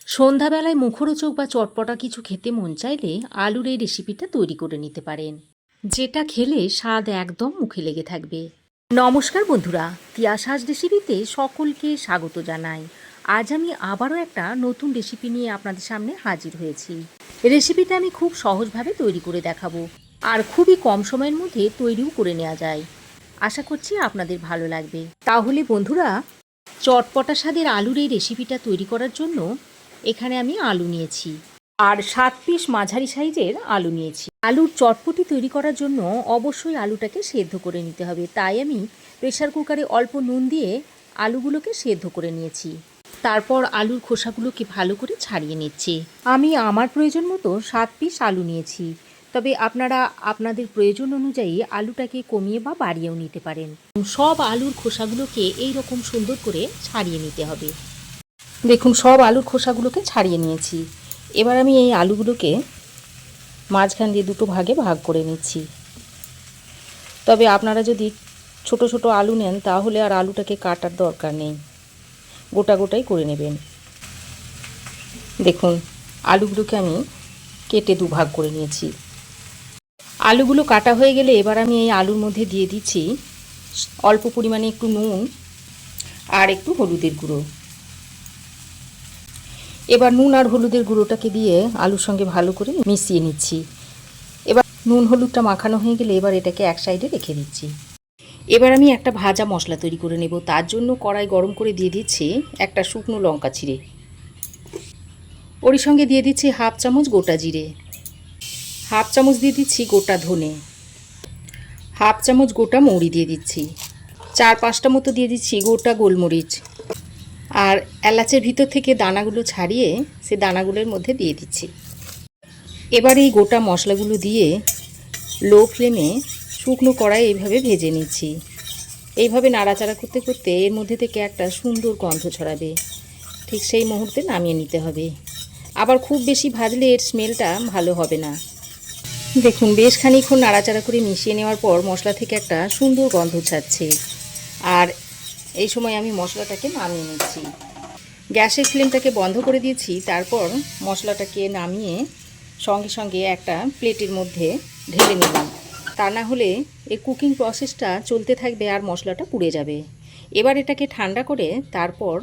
সন্ধ্যাবেলায় মুখরোচক বা চটপটা কিছু খেতে মন চাইলে আলুর এই রেসিপিটা তৈরি করে নিতে পারেন, যেটা খেলে স্বাদ একদম মুখে লেগে থাকবে। নমস্কার বন্ধুরা, তিয়াসাজ রেসিপিতে সকলকে স্বাগত জানাই। আজ আমি আবারও একটা নতুন রেসিপি নিয়ে আপনাদের সামনে হাজির হয়েছি। রেসিপিটা আমি খুব সহজভাবে তৈরি করে দেখাবো, আর খুবই কম সময়ের মধ্যে তৈরিও করে নেওয়া যায়। আশা করছি আপনাদের ভালো লাগবে। তাহলে বন্ধুরা, চটপটা স্বাদের আলুর এই রেসিপিটা তৈরি করার জন্য এখানে আমি আলু নিয়েছি, আর 7 পিস মাঝারি সাইজের আলু নিয়েছি। আলুর চটপটি তৈরি করার জন্য অবশ্যই আলুটাকে সেদ্ধ করে নিতে হবে, তাই আমি প্রেসার কুকারে অল্প নুন দিয়ে আলুগুলোকে সেদ্ধ করে নিয়েছি। তারপর আলুর খোসাগুলোকে ভালো করে ছাড়িয়ে নিচ্ছি। আমি আমার প্রয়োজন মতো 7 পিস আলু নিয়েছি, তবে আপনারা আপনাদের প্রয়োজন অনুযায়ী আলুটাকে কমিয়ে বা বাড়িয়েও নিতে পারেন। সব আলুর খোসাগুলোকে এই রকম সুন্দর করে ছাড়িয়ে নিতে হবে। দেখুন, সব আলুর খোসাগুলোকে ছাড়িয়ে নিয়েছি। এবার আমি এই আলুগুলোকে মাঝখান দিয়ে দুটো ভাগে ভাগ করে নিচ্ছি। তবে আপনারা যদি ছোট ছোট আলু নেন তাহলে আর আলুটাকে কাটার দরকার নেই, গোটা গোটাই করে নেবেন। দেখুন, আলুগুলোকে আমি কেটে দুভাগ করে নিয়েছি। আলুগুলো কাটা হয়ে গেলে এবার আমি এই আলুর মধ্যে দিয়ে দিচ্ছি অল্প পরিমাণে একটু নুন আর একটু হলুদের গুঁড়ো। এবার নুন আর হলুদের গুঁড়োটাকে দিয়ে আলুর সঙ্গে ভালো করে মিশিয়ে নিচ্ছি। এবার নুন হলুদটা মাখানো হয়ে গেলে এবার এটাকে এক সাইডে রেখে দিচ্ছি। এবার আমি একটা ভাজা মশলা তৈরি করে নেব। তার জন্য কড়াই গরম করে দিয়ে দিচ্ছি একটা শুকনো লঙ্কা চিড়ে। ওর সঙ্গে দিয়ে দিচ্ছি হাফ চামচ গোটা জিরে, হাফ চামচ দিয়ে দিচ্ছি গোটা ধনে, হাফ চামচ গোটা মৌরি দিয়ে দিচ্ছি, 4-5টা মতো দিয়ে দিচ্ছি গোটা গোলমরিচ, আর এলাচের ভিতর থেকে দানাগুলো ছাড়িয়ে সে দানাগুলোর মধ্যে দিয়ে দিচ্ছি। এবার এই গোটা মশলাগুলো দিয়ে লো ফ্লেমে শুকনো কড়াই এইভাবে ভেজে নিচ্ছি। এইভাবে নাড়াচাড়া করতে করতে এর মধ্যে থেকে একটা সুন্দর গন্ধ ছড়াবে, ঠিক সেই মুহূর্তে নামিয়ে নিতে হবে। আবার খুব বেশি ভাজলে এর স্মেলটা ভালো হবে না। দেখুন, বেশ খানিকক্ষণ নাড়াচাড়া করে মিশিয়ে নেওয়ার পর মশলা থেকে একটা সুন্দর গন্ধ ছাড়ছে, আর এই সময় আমি মশলাটাকে নামিয়ে নিচ্ছি। গ্যাসের ফ্লেমটাকে বন্ধ করে দিয়েছি। তারপর মশলাটাকে নামিয়ে সঙ্গে সঙ্গে একটা প্লেটের মধ্যে ঢেলে নিলাম, তা না হলে এই কুকিং প্রসেসটা চলতে থাকবে আর মশলাটা পুড়ে যাবে। এবার এটাকে ঠান্ডা করে তারপর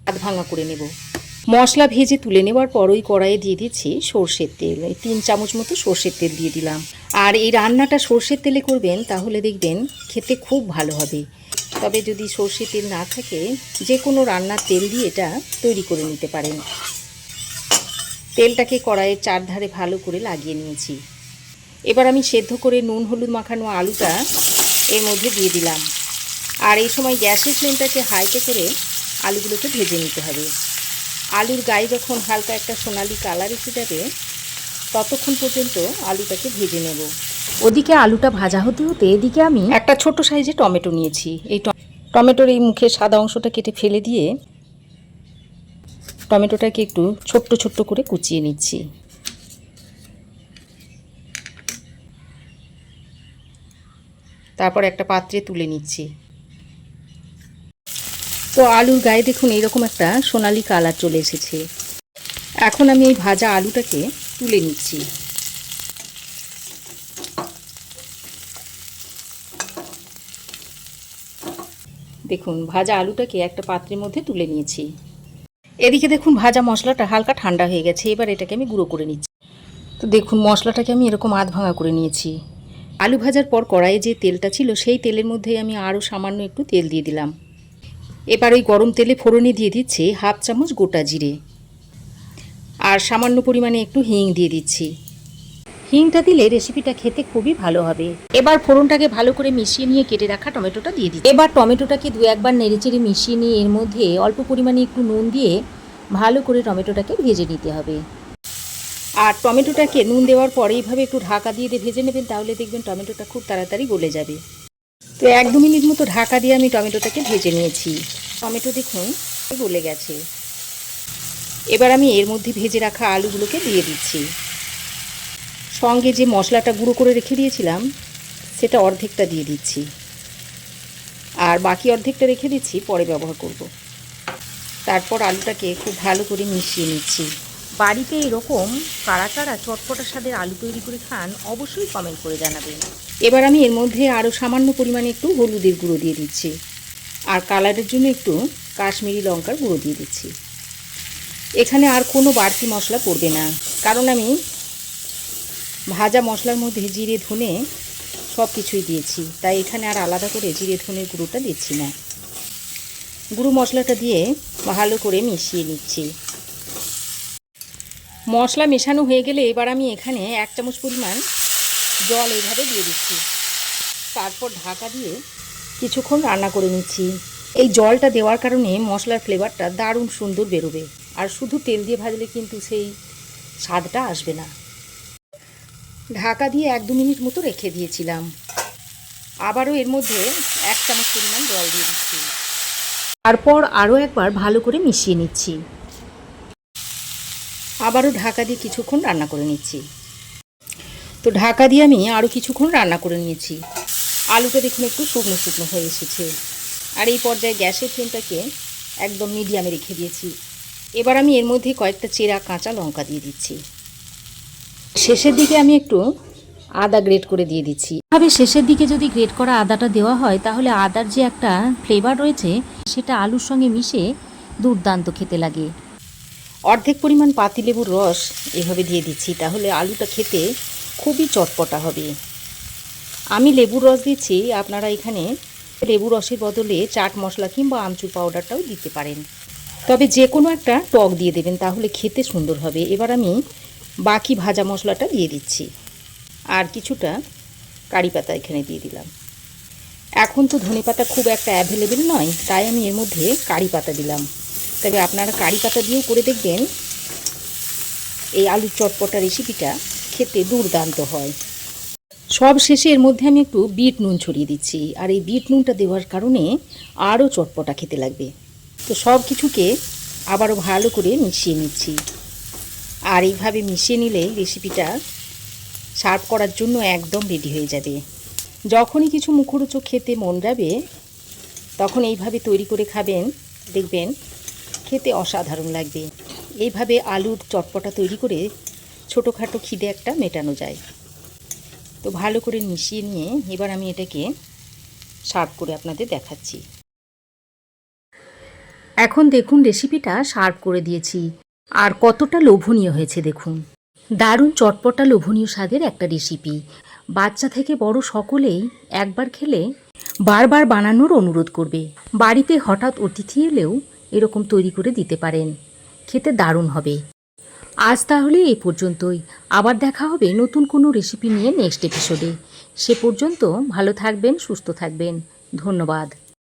আধ ভাঙা করে নেব। মশলা ভেজে তুলে নেওয়ার পর ওই কড়াইয়ে দিয়ে দিচ্ছি সর্ষের তেল। 3 চামচ মতো সর্ষের তেল দিয়ে দিলাম। আর এই রান্নাটা সর্ষের তেলে করবেন, তাহলে দেখবেন খেতে খুব ভালো হবে। তবে যদি সর্ষের তেল না থাকে, যে কোনো রান্নার তেল দিয়ে এটা তৈরি করে নিতে পারেন। তেলটাকে কড়াইয়ের চারধারে ভালো করে লাগিয়ে নিয়েছি। এবার আমি সেদ্ধ করে নুন হলুদ মাখানো আলুটা এর মধ্যে দিয়ে দিলাম, আর এই সময় গ্যাসের ফ্লেমটাকে হাইতে করে আলুগুলোকে ভেজে নিতে হবে। আলুর গায়ে যখন হালকা একটা সোনালি কালার এসে যাবে ততক্ষণ পর্যন্ত আলুটাকে ভেজে নেব। ওদিকে আলুটা ভাজা হতে হতে এদিকে আমি একটা ছোট সাইজে টমেটো নিয়েছি। এই টমেটোর এই মুখের সাদা অংশটা কেটে ফেলে দিয়ে টমেটোটাকে একটু ছোট্ট ছোট্ট করে কুচিয়ে নিচ্ছি। তারপর একটা পাত্রে তুলে নিচ্ছি। তো আলুর গায়ে দেখুন এইরকম একটা সোনালি কালার চলে এসেছে। এখন আমি এই ভাজা আলুটাকে তুলে নিচ্ছি। দেখুন, ভাজা আলুটাকে একটা পাত্রের মধ্যে তুলে নিয়েছি। এদিকে দেখুন ভাজা মশলাটা হালকা ঠান্ডা হয়ে গেছে। এবার এটাকে আমি গুঁড়ো করে নিচ্ছি। তো দেখুন, মশলাটাকে আমি এরকম আধ ভাঙা করে নিয়েছি। আলু ভাজার পর কড়াইয়ে যে তেলটা ছিল সেই তেলের মধ্যে আমি আরও সামান্য একটু তেল দিয়ে দিলাম। এবার ওই গরম তেলে ফোড়নে দিয়ে দিচ্ছি হাফ চামচ গোটা জিরে, আর সামান্য পরিমাণে একটু হিং দিয়ে দিচ্ছি। হিংটা দিলে রেসিপিটা খেতে খুবই ভালো হবে। এবার ফোড়নটাকে ভালো করে মিশিয়ে নিয়ে কেটে রাখা টমেটোটা দিয়ে দিচ্ছি। এবার টমেটোটাকে 2-1 বার নেড়েচেড়ে মিশিয়ে নিয়ে এর মধ্যে অল্প পরিমাণে একটু নুন দিয়ে ভালো করে টমেটোটাকে ভেজে নিতে হবে। আর টমেটোটাকে নুন দেওয়ার পরে এইভাবে একটু ঢাকা দিয়ে ভেজে নেবেন, তাহলে দেখবেন টমেটোটা খুব তাড়াতাড়ি গলে যাবে। তো 1-2 মিনিট মতো ঢাকা দিয়ে আমি টমেটোটাকে ভেজে নিয়েছি। টমেটো দেখুন গলে গেছে। এবার আমি এর মধ্যে ভেজে রাখা আলুগুলোকে দিয়ে দিচ্ছি। সঙ্গে যে মশলাটা গুঁড়ো করে রেখে দিয়েছিলাম সেটা অর্ধেকটা দিয়ে দিচ্ছি, আর বাকি অর্ধেকটা রেখে দিচ্ছি, পরে ব্যবহার করব। তারপর আলুটাকে খুব ভালো করে মিশিয়ে নিচ্ছি। বাড়িতে এরকম কারা কারা চটপটা স্বাদের আলু তৈরি করে খান অবশ্যই কমেন্ট করে জানাবেন। এবার আমি এর মধ্যে আরও সামান্য পরিমাণে একটু হলুদের গুঁড়ো দিয়ে দিচ্ছি, আর কালারের জন্য একটু কাশ্মীরি লঙ্কার গুঁড়ো দিয়ে দিচ্ছি। এখানে আর কোনো বাড়তি মশলা পড়বে না, কারণ আমি ভাজা মশলার মধ্যে জিরে ধনে সব কিছুই দিয়েছি, তাই এখানে আর আলাদা করে জিরে ধনের গুঁড়োটা দিচ্ছি না। গুঁড়ো মশলাটা দিয়ে ভালো করে মিশিয়ে নিচ্ছি। মশলা মেশানো হয়ে গেলে এবার আমি এখানে 1 চামচ পরিমাণ জল এইভাবে দিয়ে দিচ্ছি। তারপর ঢাকা দিয়ে কিছুক্ষণ রান্না করে নিচ্ছি। এই জলটা দেওয়ার কারণে মশলার ফ্লেভারটা দারুণ সুন্দর বেরোবে, আর শুধু তেল দিয়ে ভাজলে কিন্তু সেই স্বাদটা আসবে না। ঢাকা দিয়ে 1-2 মিনিট মতো রেখে দিয়েছিলাম। আবারও এর মধ্যে 1 চামচ পরিমাণ জল দিয়ে দিচ্ছি। তারপর আরও একবার ভালো করে মিশিয়ে নিচ্ছি। আবারও ঢাকা দিয়ে কিছুক্ষণ রান্না করে নিচ্ছি। তো ঢাকা দিয়ে আমি আরও কিছুক্ষণ রান্না করে নিয়েছি। আলুটা দেখুন একটু শুকনো শুকনো হয়ে এসেছে, আর এই পর্যায়ে গ্যাসের ফ্লেমটাকে একদম মিডিয়ামে রেখে দিয়েছি। এবার আমি এর মধ্যে কয়েকটা চেরা কাঁচা লঙ্কা দিয়ে দিচ্ছি। শেষের দিকে আমি একটু আদা গ্রেট করে দিয়ে দিচ্ছি। এভাবে শেষের দিকে যদি গ্রেট করা আদাটা দেওয়া হয় তাহলে আদার যে একটা ফ্লেভার রয়েছে সেটা আলুর সঙ্গে মিশে দুর্দান্ত খেতে লাগে। অর্ধেক পরিমাণ পাতিলেবুর রস এভাবে দিয়ে দিচ্ছি, তাহলে আলুটা খেতে খুবই চটপটা হবে। আমি লেবুর রস দিচ্ছি, আপনারা এখানে লেবু রসের বদলে চাট মশলা কিংবা আমচুর পাউডারটাও দিতে পারেন, তবে যে কোনো একটা টক দিয়ে দেবেন, তাহলে খেতে সুন্দর হবে। এবার আমি বাকি ভাজা মশলাটা দিয়ে দিচ্ছি, আর কিছুটা কারি পাতা এখানে দিয়ে দিলাম। এখন তো ধনেপাতা খুব একটা অ্যাভেলেবেল নয়, তাই আমি এর মধ্যে কারি পাতা দিলাম। তবে আপনারা কারি পাতা দিয়েও করে দেখবেন, এই আলুর চটপটা রেসিপিটা খেতে দুর্দান্ত হয়। সব শেষে এর মধ্যে আমি একটু বিট নুন ছড়িয়ে দিচ্ছি, আর এই বিট নুনটা দেওয়ার কারণে আরও চটপটা খেতে লাগবে। তো সব কিছুকে আবারও ভালো করে মিশিয়ে নিচ্ছি, আর এইভাবে মিশিয়ে নিলেই রেসিপিটা সার্ভ করার জন্য একদম রেডি হয়ে যাবে। যখনই কিছু মুখরোচক খেতে মন যাবে তখন এইভাবে তৈরি করে খাবেন, দেখবেন খেতে অসাধারণ লাগবে। এইভাবে আলুর চটপটা তৈরি করে ছোটোখাটো খিদে একটা মেটানো যায়। তো ভালো করে মিশিয়ে নিয়ে এবার আমি এটাকে সার্ভ করে আপনাদের দেখাচ্ছি। এখন দেখুন রেসিপিটা সার্ভ করে দিয়েছি, আর কতটা লোভনীয় হয়েছে দেখুন। দারুণ চটপটা লোভনীয় স্বাদের একটা রেসিপি। বাচ্চা থেকে বড় সকলেই একবার খেলে বারবার বানানোর অনুরোধ করবে। বাড়িতে হঠাৎ অতিথি এলেও এরকম তৈরি করে দিতে পারেন, খেতে দারুণ হবে। আজ তাহলে এই পর্যন্তই। আবার দেখা হবে নতুন কোনো রেসিপি নিয়ে নেক্সট এপিসোডে। সে পর্যন্ত ভালো থাকবেন, সুস্থ থাকবেন। ধন্যবাদ।